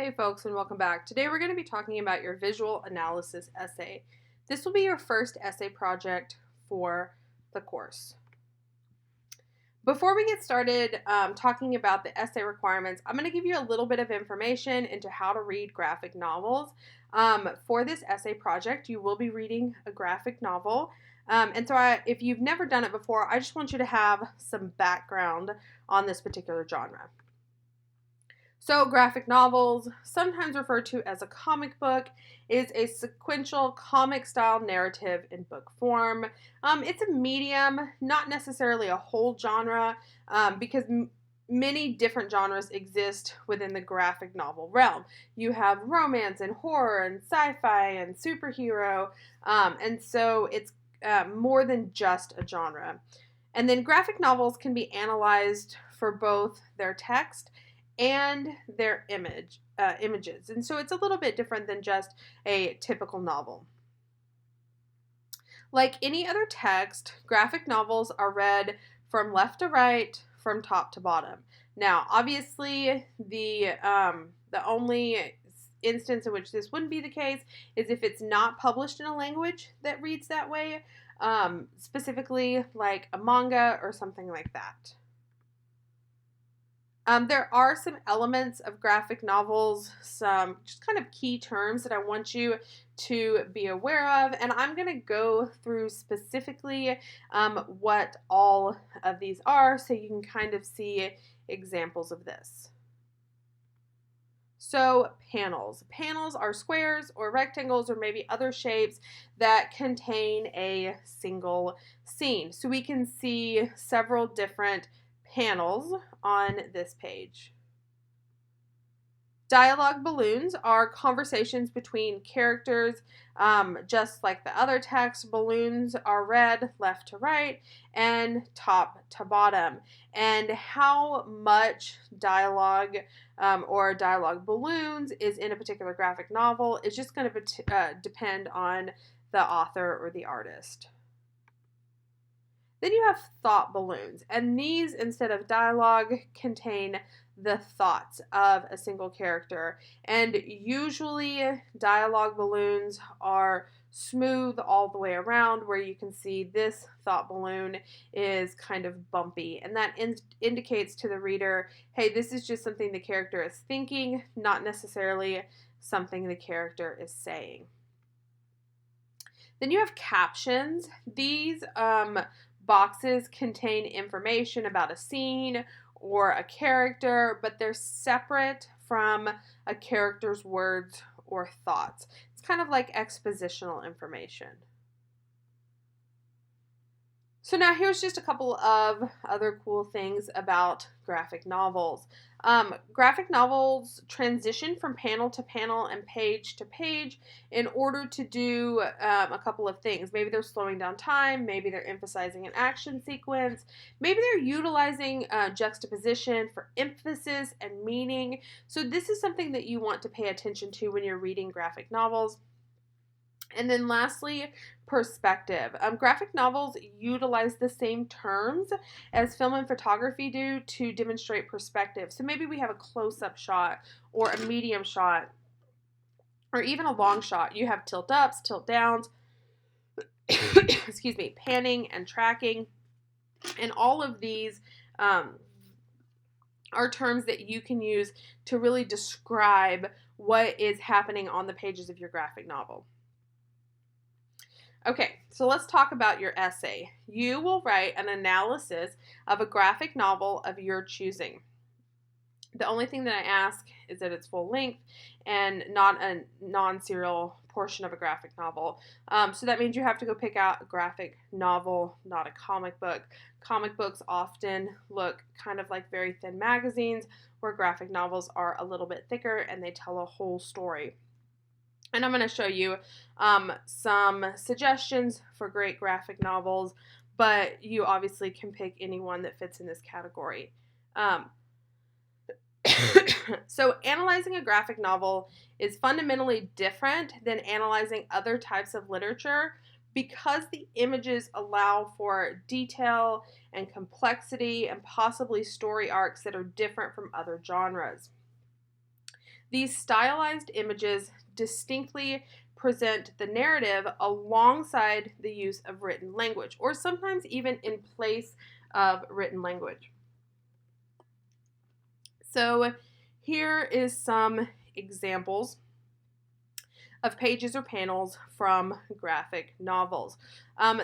Hey folks, and welcome back. Today we're going to be talking about your visual analysis essay. This will be your first essay project for the course. Before we get started talking about the essay requirements, I'm going to give you a little bit of information into how to read graphic novels. For this essay project, you will be reading a graphic novel. If you've never done it before, I just want you to have some background on this particular genre. So, graphic novels, sometimes referred to as a comic book, is a sequential comic-style narrative in book form. It's a medium, not necessarily a whole genre, because many different genres exist within the graphic novel realm. You have romance and horror and sci-fi and superhero, and so it's more than just a genre. And then graphic novels can be analyzed for both their text and their images. And so it's a little bit different than just a typical novel. Like any other text, graphic novels are read from left to right, from top to bottom. Now, obviously, the only instance in which this wouldn't be the case is if it's not published in a language that reads that way, specifically like a manga or something like that. There are some elements of graphic novels, some just kind of key terms that I want you to be aware of, and I'm going to go through specifically what all of these are so you can kind of see examples of this. So, panels. Panels are squares or rectangles or maybe other shapes that contain a single scene. So we can see several different panels on this page. Dialogue balloons are conversations between characters, just like the other text. Balloons are read left to right and top to bottom. And how much dialogue or dialogue balloons is in a particular graphic novel is just going to depend on the author or the artist. Then you have thought balloons, and these, instead of dialogue, contain the thoughts of a single character. And usually dialogue balloons are smooth all the way around, where you can see this thought balloon is kind of bumpy. And that indicates to the reader, hey, this is just something the character is thinking, not necessarily something the character is saying. Then you have captions. These boxes contain information about a scene or a character, but they're separate from a character's words or thoughts. It's kind of like expositional information. So now here's just a couple of other cool things about graphic novels. Graphic novels transition from panel to panel and page to page in order to do a couple of things. Maybe they're slowing down time, maybe they're emphasizing an action sequence, maybe they're utilizing juxtaposition for emphasis and meaning. So this is something that you want to pay attention to when you're reading graphic novels. And then lastly, perspective. Graphic novels utilize the same terms as film and photography do to demonstrate perspective. So maybe we have a close-up shot or a medium shot or even a long shot. You have tilt ups, tilt downs, excuse me, panning and tracking. And all of these are terms that you can use to really describe what is happening on the pages of your graphic novel. Okay, so let's talk about your essay. You will write an analysis of a graphic novel of your choosing. The only thing that I ask is that it's full length and not a non-serial portion of a graphic novel. So that means you have to go pick out a graphic novel, not a comic book. Comic books often look kind of like very thin magazines, where graphic novels are a little bit thicker and they tell a whole story. And I'm going to show you some suggestions for great graphic novels, but you obviously can pick any one that fits in this category. So analyzing a graphic novel is fundamentally different than analyzing other types of literature because the images allow for detail and complexity and possibly story arcs that are different from other genres. These stylized images distinctly present the narrative alongside the use of written language, or sometimes even in place of written language. So here is some examples of pages or panels from graphic novels.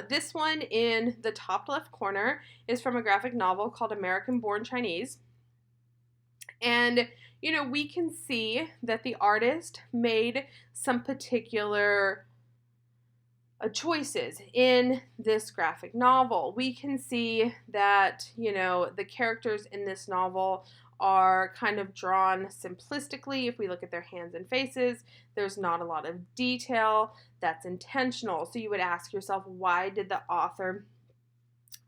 This one in the top left corner is from a graphic novel called American Born Chinese. And, we can see that the artist made some particular choices in this graphic novel. We can see that, the characters in this novel are kind of drawn simplistically. If we look at their hands and faces, there's not a lot of detail. That's intentional. So you would ask yourself, why did the author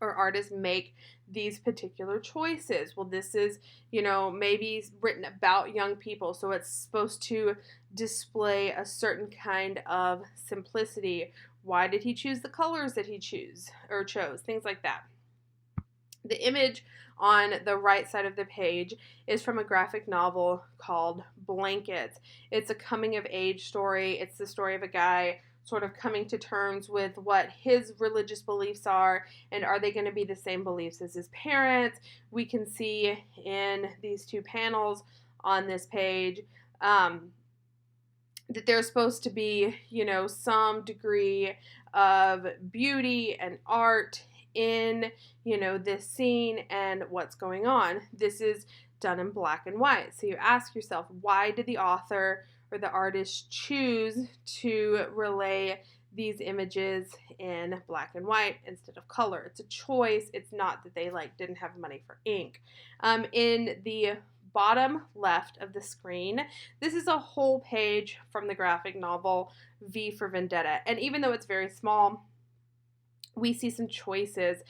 or artist make these particular choices? Well, this is, maybe written about young people, so it's supposed to display a certain kind of simplicity. Why did he choose the colors that he chose? Things like that. The image on the right side of the page is from a graphic novel called Blankets. It's a coming of age story. It's the story of a guy sort of coming to terms with what his religious beliefs are, and are they going to be the same beliefs as his parents. We can see in these two panels on this page that there's supposed to be, some degree of beauty and art in, this scene and what's going on. This is done in black and white. So you ask yourself, why did the author or the artist choose to relay these images in black and white instead of color? It's a choice. It's not that they didn't have money for ink. In the bottom left of the screen, this is a whole page from the graphic novel V for Vendetta. And even though it's very small, we see some choices.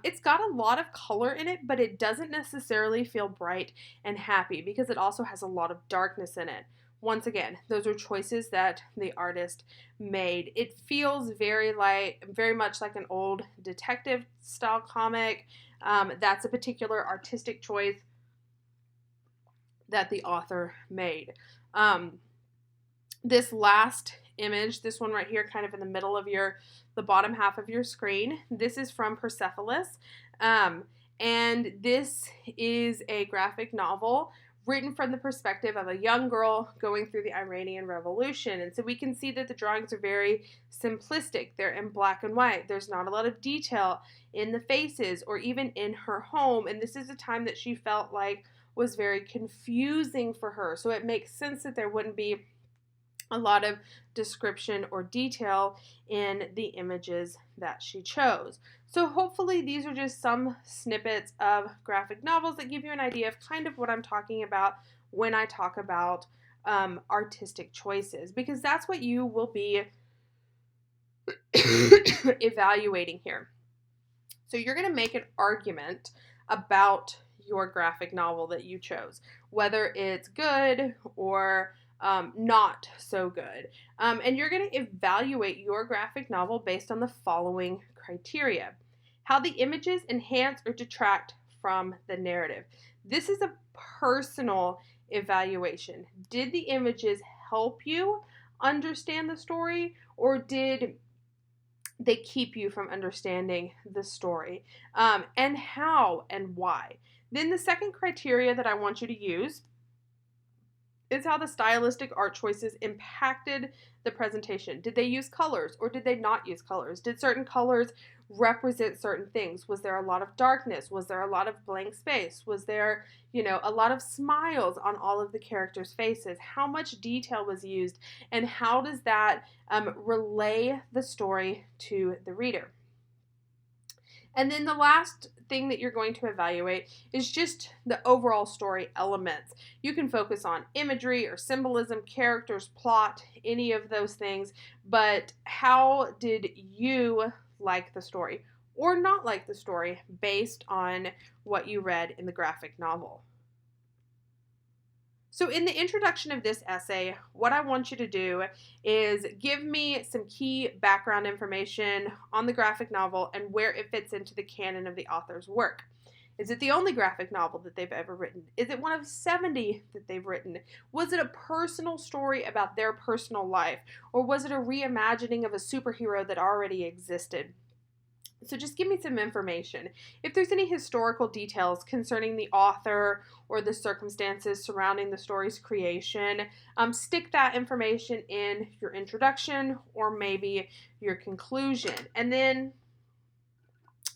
It's got a lot of color in it, but it doesn't necessarily feel bright and happy because it also has a lot of darkness in it. Once again, those are choices that the artist made. It feels very much like an old detective style comic. That's a particular artistic choice that the author made. This last image, this one right here, kind of in the middle of the bottom half of your screen, this is from Persepolis, and this is a graphic novel written from the perspective of a young girl going through the Iranian Revolution. And so we can see that the drawings are very simplistic. They're in black and white. There's not a lot of detail in the faces or even in her home. And this is a time that she felt like was very confusing for her. So it makes sense that there wouldn't be a lot of description or detail in the images that she chose. So hopefully these are just some snippets of graphic novels that give you an idea of kind of what I'm talking about when I talk about artistic choices, because that's what you will be evaluating here. So you're going to make an argument about your graphic novel that you chose, whether it's good or not so good. And you're going to evaluate your graphic novel based on the following criteria: how the images enhance or detract from the narrative. This is a personal evaluation. Did the images help you understand the story, or did they keep you from understanding the story? And how and why? Then the second criteria that I want you to use is how the stylistic art choices impacted the presentation. Did they use colors or did they not use colors? Did certain colors represent certain things? Was there a lot of darkness? Was there a lot of blank space? Was there, a lot of smiles on all of the characters' faces? How much detail was used? And how does that relay the story to the reader? And then the last thing that you're going to evaluate is just the overall story elements. You can focus on imagery or symbolism, characters, plot, any of those things, but how did you like the story or not like the story based on what you read in the graphic novel? So in the introduction of this essay, what I want you to do is give me some key background information on the graphic novel and where it fits into the canon of the author's work. Is it the only graphic novel that they've ever written? Is it one of 70 that they've written? Was it a personal story about their personal life? Or was it a reimagining of a superhero that already existed? So just give me some information. If there's any historical details concerning the author or the circumstances surrounding the story's creation, stick that information in your introduction or maybe your conclusion. And then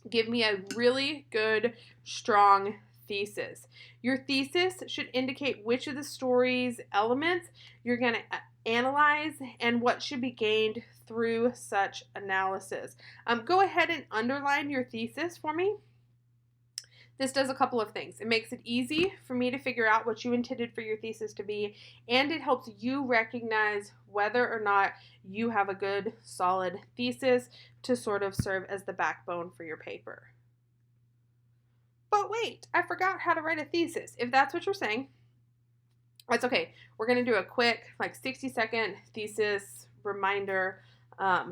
give me a really good, strong thesis. Your thesis should indicate which of the story's elements you're going to analyze and what should be gained through such analysis. Go ahead and underline your thesis for me. This does a couple of things. It makes it easy for me to figure out what you intended for your thesis to be, and it helps you recognize whether or not you have a good, solid thesis to sort of serve as the backbone for your paper. But wait, I forgot how to write a thesis. If that's what you're saying, that's okay. We're going to do a quick, 60-second thesis reminder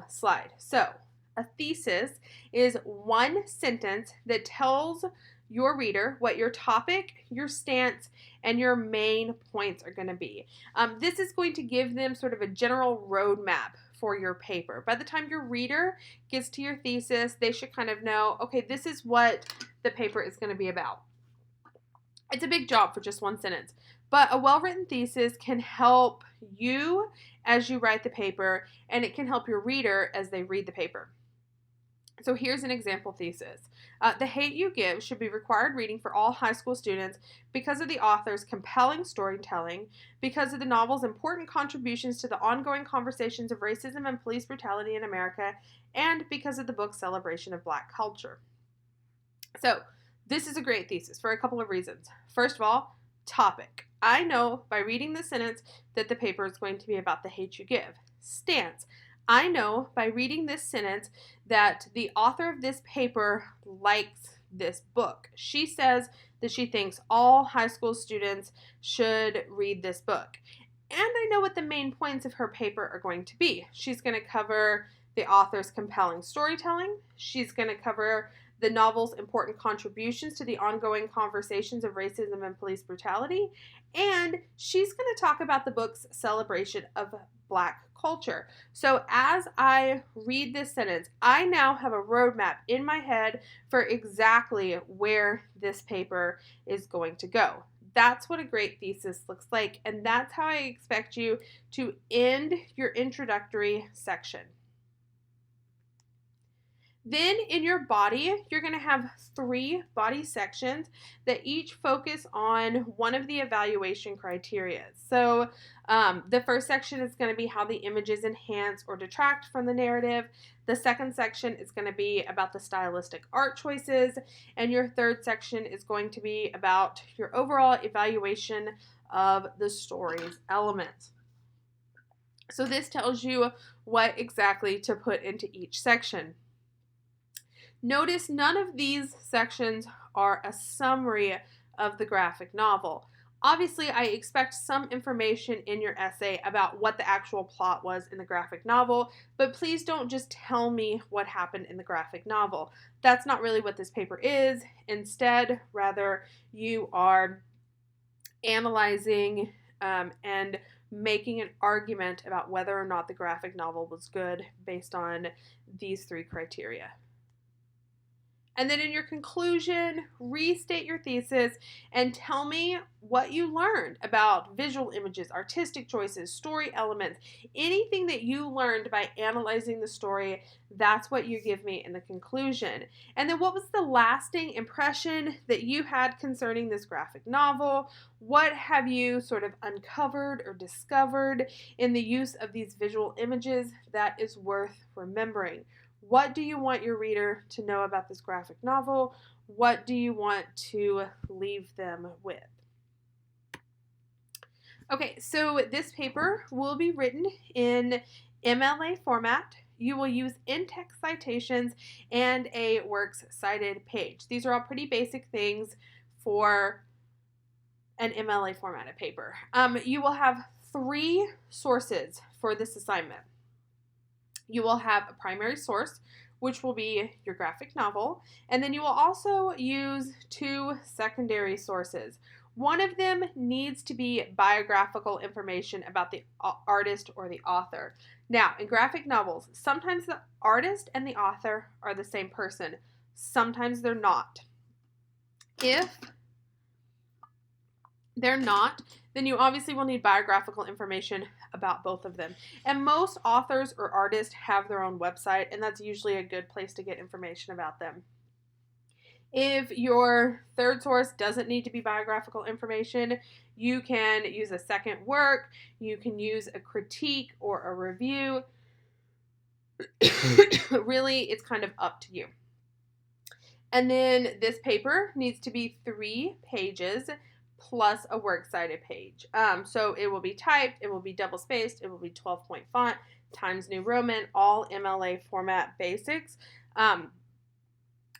slide. So, a thesis is one sentence that tells your reader what your topic, your stance, and your main points are going to be. This is going to give them sort of a general roadmap for your paper. By the time your reader gets to your thesis, they should kind of know, okay, this is what the paper is going to be about. It's a big job for just one sentence, but a well-written thesis can help you as you write the paper, and it can help your reader as they read the paper. So here's an example thesis. The Hate U Give should be required reading for all high school students because of the author's compelling storytelling, because of the novel's important contributions to the ongoing conversations of racism and police brutality in America, and because of the book's celebration of Black culture. So this is a great thesis for a couple of reasons. First of all, topic. I know by reading this sentence that the paper is going to be about the hate you give. Stance. I know by reading this sentence that the author of this paper likes this book. She says that she thinks all high school students should read this book. And I know what the main points of her paper are going to be. She's going to cover the author's compelling storytelling. She's going to cover the novel's important contributions to the ongoing conversations of racism and police brutality. And she's going to talk about the book's celebration of Black culture. So as I read this sentence, I now have a roadmap in my head for exactly where this paper is going to go. That's what a great thesis looks like, and that's how I expect you to end your introductory section. Then in your body, you're going to have 3 body sections that each focus on one of the evaluation criteria. So the first section is going to be how the images enhance or detract from the narrative. The second section is going to be about the stylistic art choices. And your third section is going to be about your overall evaluation of the story's elements. So this tells you what exactly to put into each section. Notice none of these sections are a summary of the graphic novel. Obviously, I expect some information in your essay about what the actual plot was in the graphic novel, but please don't just tell me what happened in the graphic novel. That's not really what this paper is. Instead, rather, you are analyzing and making an argument about whether or not the graphic novel was good based on these 3 criteria. And then in your conclusion, restate your thesis and tell me what you learned about visual images, artistic choices, story elements, anything that you learned by analyzing the story. That's what you give me in the conclusion. And then what was the lasting impression that you had concerning this graphic novel? What have you sort of uncovered or discovered in the use of these visual images that is worth remembering? What do you want your reader to know about this graphic novel? What do you want to leave them with? Okay, so this paper will be written in MLA format. You will use in-text citations and a works cited page. These are all pretty basic things for an MLA formatted paper. You will have 3 sources for this assignment. You will have a primary source, which will be your graphic novel. And then you will also use 2 secondary sources. One of them needs to be biographical information about the artist or the author. Now, in graphic novels, sometimes the artist and the author are the same person. Sometimes they're not. If they're not, then you obviously will need biographical information about both of them. And most authors or artists have their own website, and that's usually a good place to get information about them. If your third source doesn't need to be biographical information, you can use a second work, you can use a critique or a review. Really, it's kind of up to you. And then this paper needs to be 3 pages plus a works cited page. So it will be typed, it will be double spaced, it will be 12-point font, Times New Roman, all MLA format basics.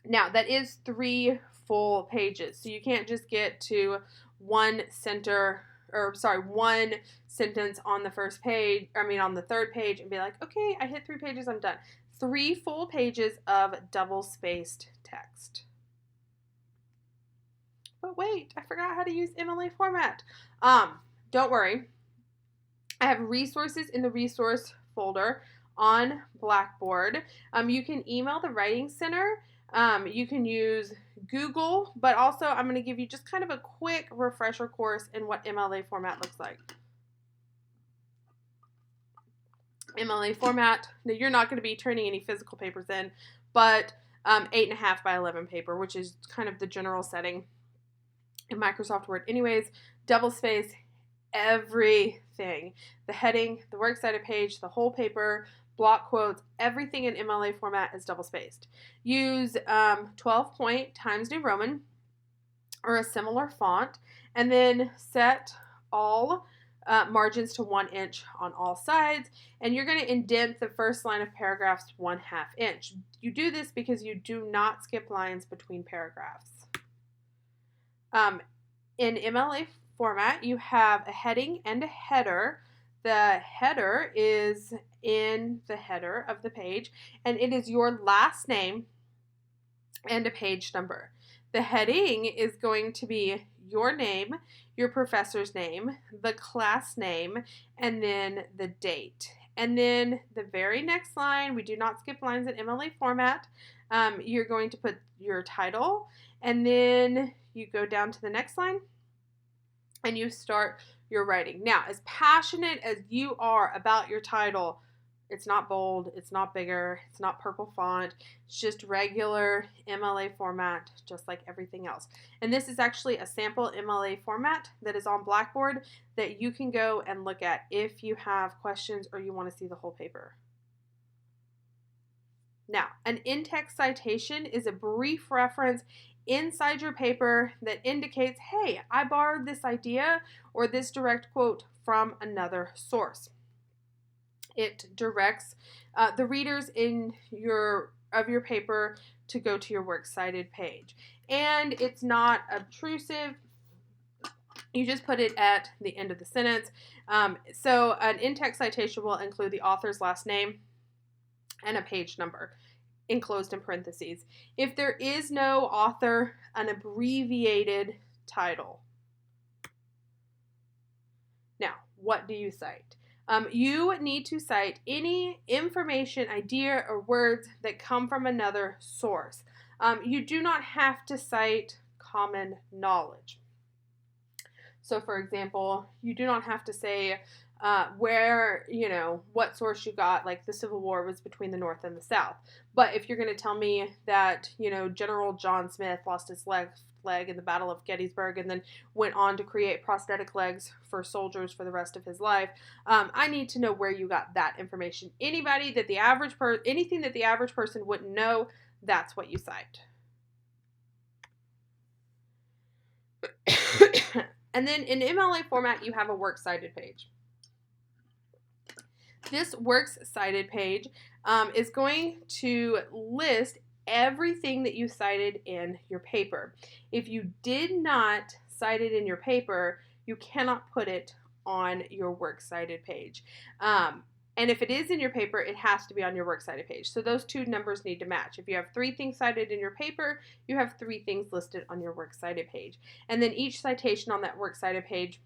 Now, that is 3 full pages, so you can't just get to one sentence on the first page, on the third page, and be like, okay, I hit 3 pages, I'm done. 3 full pages of double-spaced text. But wait, I forgot how to use MLA format. Don't worry. I have resources in the resource folder on Blackboard. You can email the Writing Center. You can use Google, but also I'm going to give you just kind of a quick refresher course in what MLA format looks like. MLA format, now you're not going to be turning any physical papers in, but 8.5 by 11 paper, which is kind of the general setting in Microsoft Word. Anyways, double space everything. The heading, the works cited page, the whole paper, block quotes, everything in MLA format is double spaced. Use 12-point Times New Roman or a similar font, and then set all margins to 1 inch on all sides, and you're going to indent the first line of paragraphs 1/2 inch. You do this because you do not skip lines between paragraphs. In MLA format, you have a heading and a header. The header is in the header of the page, and it is your last name and a page number. The heading is going to be your name, your professor's name, the class name, and then the date. And then the very next line, we do not skip lines in MLA format. You're going to put your title, and then you go down to the next line, and you start your writing. Now, as passionate as you are about your title, it's not bold, it's not bigger, it's not purple font, it's just regular MLA format, just like everything else. And this is actually a sample MLA format that is on Blackboard that you can go and look at if you have questions or you want to see the whole paper. Now, an in-text citation is a brief reference inside your paper that indicates, hey, I borrowed this idea or this direct quote from another source. It directs the readers of your paper to go to your works cited page. And it's not obtrusive. You just put it at the end of the sentence. So an in-text citation will include the author's last name and a page number enclosed in parentheses. If there is no author, an abbreviated title. Now, what do you cite? You need to cite any information, idea, or words that come from another source. You do not have to cite common knowledge. So, for example, you do not have to say what source you got, like the Civil War was between the North and the South. But if you're going to tell me that, General John Smith lost his leg in the Battle of Gettysburg and then went on to create prosthetic legs for soldiers for the rest of his life, I need to know where you got that information. Anything that the average person wouldn't know, that's what you cite. And then in MLA format, you have a works cited page. This works cited page is going to list everything that you cited in your paper. If you did not cite it in your paper, you cannot put it on your works cited page. And if it is in your paper, it has to be on your works cited page. So those two numbers need to match. If you have 3 things cited in your paper, you have 3 things listed on your works cited page. And then each citation on that works cited page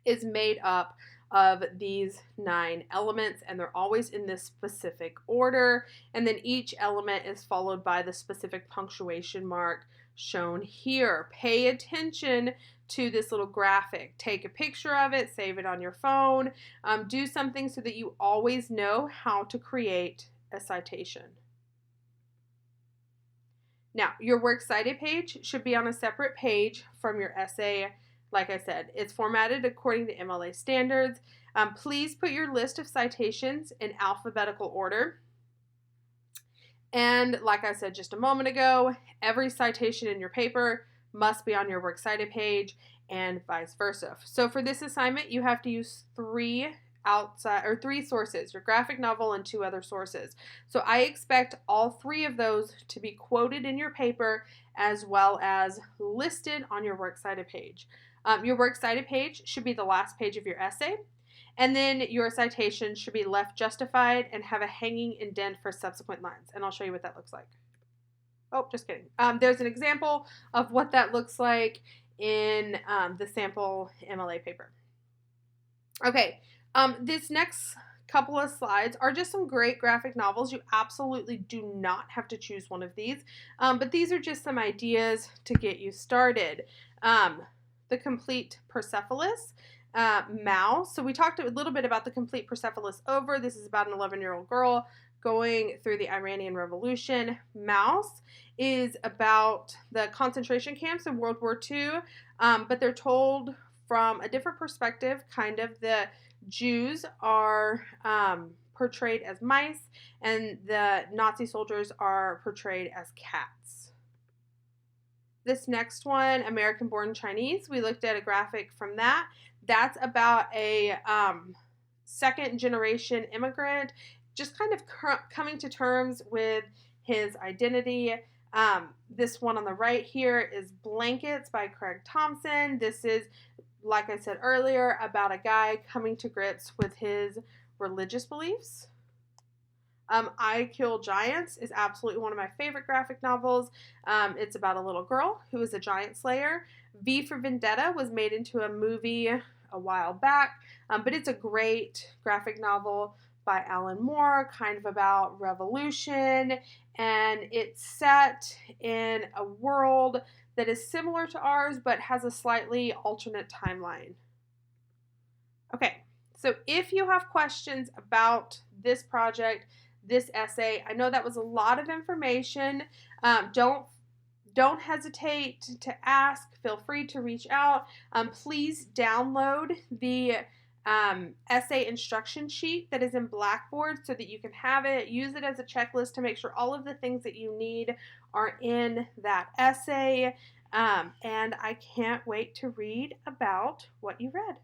is made up of these 9 elements, and they're always in this specific order. And then each element is followed by the specific punctuation mark shown here. Pay attention to this little graphic. Take a picture of it, save it on your phone, do something so that you always know how to create a citation. Now, your works cited page should be on a separate page from your essay. Like I said, it's formatted according to MLA standards. Please put your list of citations in alphabetical order. And like I said just a moment ago, every citation in your paper must be on your works cited page and vice versa. So for this assignment, you have to use 3 sources, your graphic novel and 2 other sources. So I expect all 3 of those to be quoted in your paper as well as listed on your works cited page. Your works cited page should be the last page of your essay, and then your citation should be left justified and have a hanging indent for subsequent lines. And I'll show you what that looks like. Oh, just kidding. There's an example of what that looks like in the sample MLA paper. Okay, this next couple of slides are just some great graphic novels. You absolutely do not have to choose one of these, but these are just some ideas to get you started. The Complete Persepolis, Mouse. So we talked a little bit about the Complete Persepolis over. This is about an 11-year-old girl going through the Iranian Revolution. Mouse is about the concentration camps in World War II, but they're told from a different perspective. Kind of the Jews are portrayed as mice, and the Nazi soldiers are portrayed as cats. This next one, American Born Chinese, we looked at a graphic from that. That's about a second generation immigrant just kind of coming to terms with his identity. This one on the right here is Blankets by Craig Thompson. This is, like I said earlier, about a guy coming to grips with his religious beliefs. I Kill Giants is absolutely one of my favorite graphic novels. It's about a little girl who is a giant slayer. V for Vendetta was made into a movie a while back, but it's a great graphic novel by Alan Moore, kind of about revolution, and it's set in a world that is similar to ours, but has a slightly alternate timeline. Okay, so if you have questions about this project, this essay, I know that was a lot of information. Don't hesitate to ask. Feel free to reach out. Please download the essay instruction sheet that is in Blackboard so that you can have it. Use it as a checklist to make sure all of the things that you need are in that essay. And I can't wait to read about what you read.